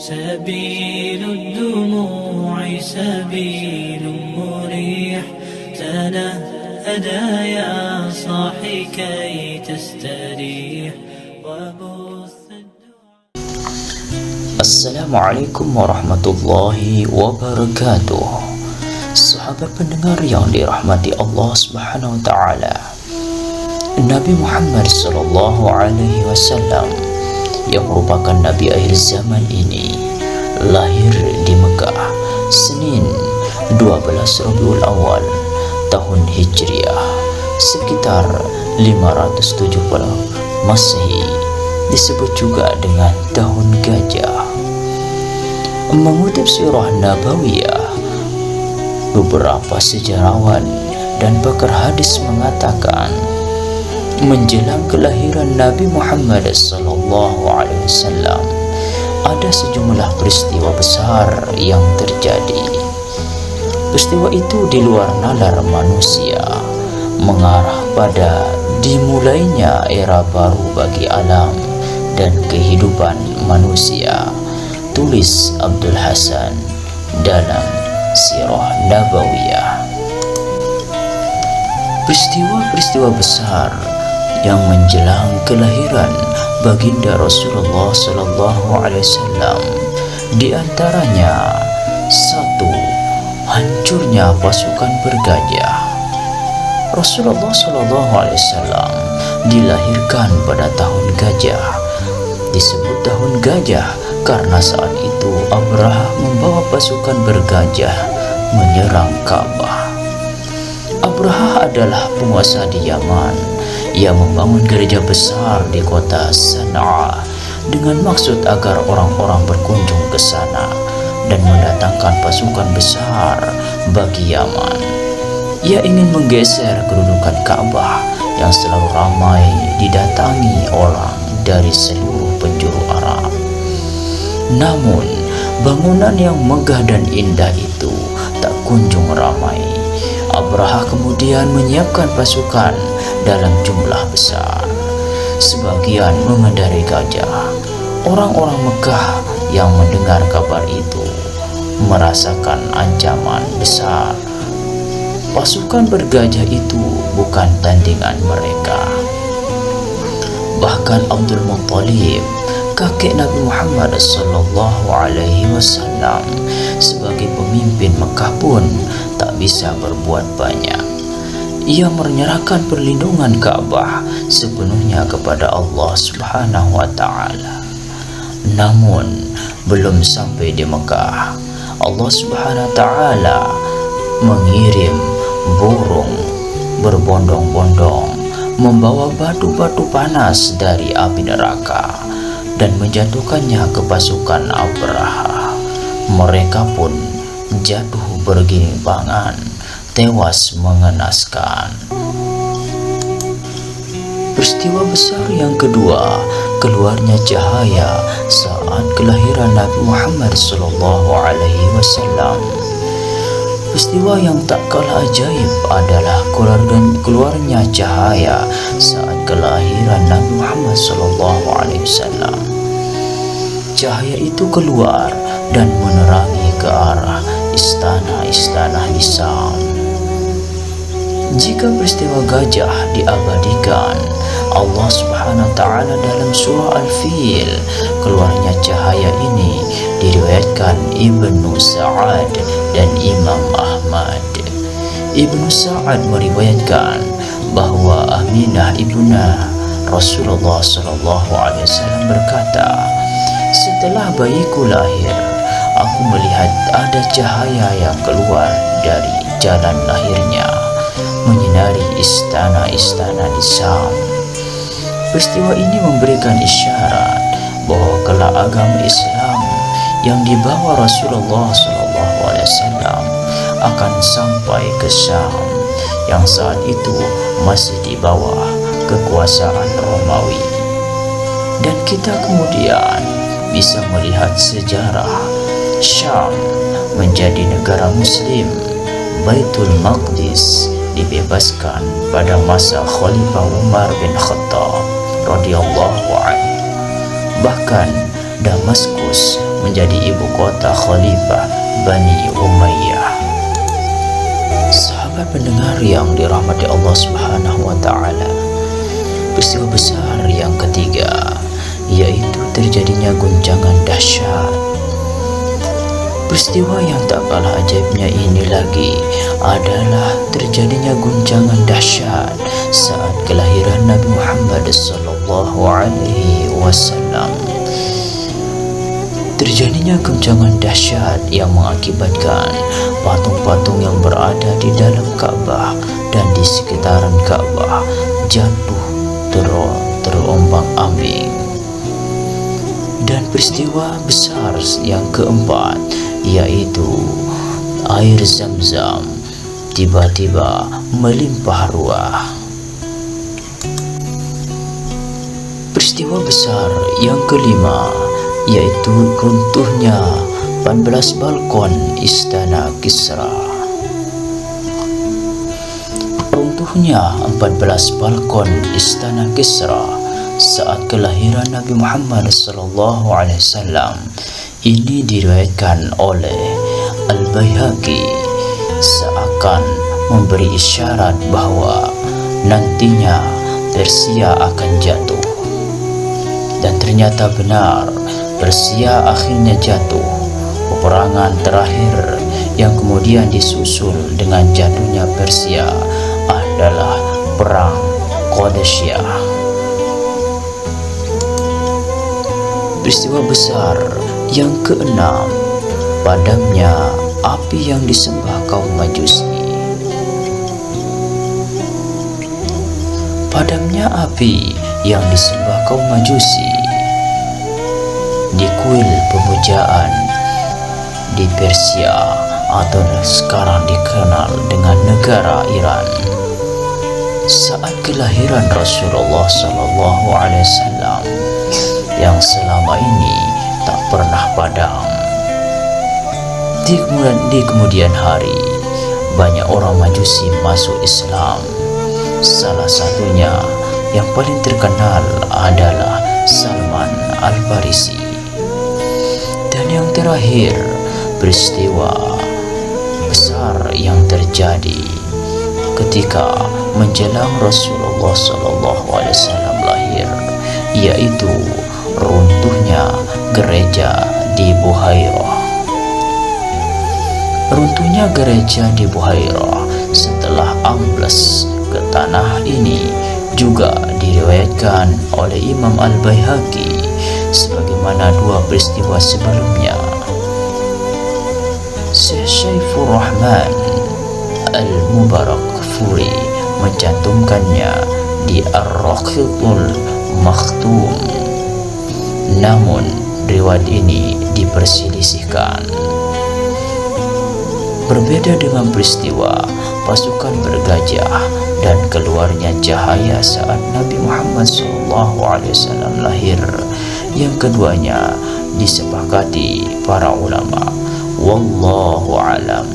سبيل الدموع سبيل مريح تنهدى يا صاحي كي تستريح وبث Assalamualaikum warahmatullahi wabarakatuh. Sahabat pendengar yang dirahmati Allah Subhanahu wa taala, Nabi Muhammad sallallahu alaihi wasallam yang merupakan nabi akhir zaman ini lahir di Mekah Senin 12 Rabiul Awal tahun Hijriah sekitar 570 Masehi, disebut juga dengan tahun gajah. Mengutip sirah Nabawiyah, beberapa sejarawan dan pakar hadis mengatakan menjelang kelahiran Nabi Muhammad SAW ada sejumlah peristiwa besar yang terjadi. Peristiwa itu di luar nalar manusia, mengarah pada dimulainya era baru bagi alam dan kehidupan manusia, tulis Abdul Hasan dalam Sirah Nabawiyah. Peristiwa-peristiwa besar yang menjelang kelahiran baginda Rasulullah SAW, di antaranya: 1. Hancurnya pasukan bergajah. Rasulullah SAW dilahirkan pada tahun gajah. Disebut tahun gajah karena saat itu Abraha membawa pasukan bergajah menyerang Ka'bah. Abraha adalah penguasa di Yaman. Ia membangun gereja besar di kota Sana'a dengan maksud agar orang-orang berkunjung ke sana dan mendatangkan pasukan besar bagi Yaman. Ia ingin menggeser kedudukan Ka'bah yang selalu ramai didatangi orang dari seluruh penjuru Arab. Namun, bangunan yang megah dan indah itu tak kunjung ramai. Abraha kemudian menyiapkan pasukan dalam jumlah besar. Sebagian mengendarai gajah. Orang-orang Mekah yang mendengar kabar itu merasakan ancaman besar. Pasukan bergajah itu bukan tandingan mereka. Bahkan Abdul Muttalib, kakek Nabi Muhammad SAW, sebagai pemimpin Mekah pun tak bisa berbuat banyak. Ia menyerahkan perlindungan Ka'bah sepenuhnya kepada Allah Subhanahu wa taala. Namun, belum sampai di Mekah, Allah Subhanahu wa taala mengirim burung berbondong-bondong membawa batu-batu panas dari api neraka dan menjatuhkannya ke pasukan Abraha. Mereka pun jatuh bergelimpangan, tewas mengenaskan. Peristiwa besar yang kedua, keluarnya cahaya saat kelahiran Nabi Muhammad SAW. Peristiwa yang tak kalah ajaib adalah keluarnya cahaya saat kelahiran Nabi Muhammad SAW. Cahaya itu keluar dan menerangi ke arah istana-istana di Syam. Jika peristiwa gajah diabadikan Allah Subhanahu wa taala dalam surah Al-Fil, keluarnya cahaya ini diriwayatkan Ibnu Sa'ad dan Imam Ahmad. Ibnu Sa'ad meriwayatkan bahwa Aminah ibunda Rasulullah SAW berkata, "Setelah bayiku lahir, aku melihat ada cahaya yang keluar dari jalan lahirnya, menyinari istana-istana di Syam." Peristiwa ini memberikan isyarat bahwa kelak agama Islam yang dibawa Rasulullah SAW akan sampai ke Syam yang saat itu masih di bawah kekuasaan Romawi. Dan kita kemudian bisa melihat sejarah Syam menjadi negara Muslim. Baitul Maqdis dibebaskan pada masa Khalifah Umar bin Khattab radhiyallahu anhu. Bahkan Damaskus menjadi ibu kota Khalifah Bani Umayyah. Sahabat pendengar yang dirahmati Allah Subhanahu wa taala, peristiwa besar yang ketiga yaitu terjadinya guncangan dahsyat. Peristiwa yang tak kalah ajaibnya ini lagi adalah terjadinya guncangan dahsyat saat kelahiran Nabi Muhammad sallallahu alaihi wasallam. Terjadinya guncangan dahsyat yang mengakibatkan patung-patung yang berada di dalam Ka'bah dan di sekitaran Ka'bah jatuh terombang-ambing. Dan peristiwa besar yang keempat yaitu air Zam-Zam tiba-tiba melimpah ruah. Peristiwa besar yang kelima yaitu runtuhnya 14 balkon Istana Kisra. Runtuhnya 14 balkon Istana Kisra saat kelahiran Nabi Muhammad SAW ini diriwayatkan oleh Al-Baihaqi seakan memberi isyarat bahwa nantinya Persia akan jatuh. Dan ternyata benar, Persia akhirnya jatuh. Peperangan terakhir yang kemudian disusul dengan jatuhnya Persia adalah Perang Qadisiyah. Peristiwa besar yang keenam, padamnya api yang disembah kaum Majusi. Padamnya api yang disembah kaum Majusi di kuil pemujaan di Persia atau sekarang dikenal dengan negara Iran. Saat kelahiran Rasulullah SAW yang selama ini tak pernah padam. Di kemudian hari, banyak orang Majusi masuk Islam. Salah satunya yang paling terkenal adalah Salman Al-Farisi. Dan yang terakhir, peristiwa besar yang terjadi ketika menjelang Rasulullah SAW lahir, yaitu runtuhnya gereja di Buhairah. Runtuhnya gereja di Buhairah setelah ambles ke tanah ini juga diriwayatkan oleh Imam Al-Baihaqi sebagaimana dua peristiwa sebelumnya. Syekh Syaifur Rahman Al-Mubarakfuri mencantumkannya di Ar-Raqiqul Makhtum. Namun riwayat ini diperselisihkan. Berbeda dengan peristiwa pasukan bergajah dan keluarnya cahaya saat Nabi Muhammad SAW lahir, yang keduanya disepakati para ulama. Wallahu alam.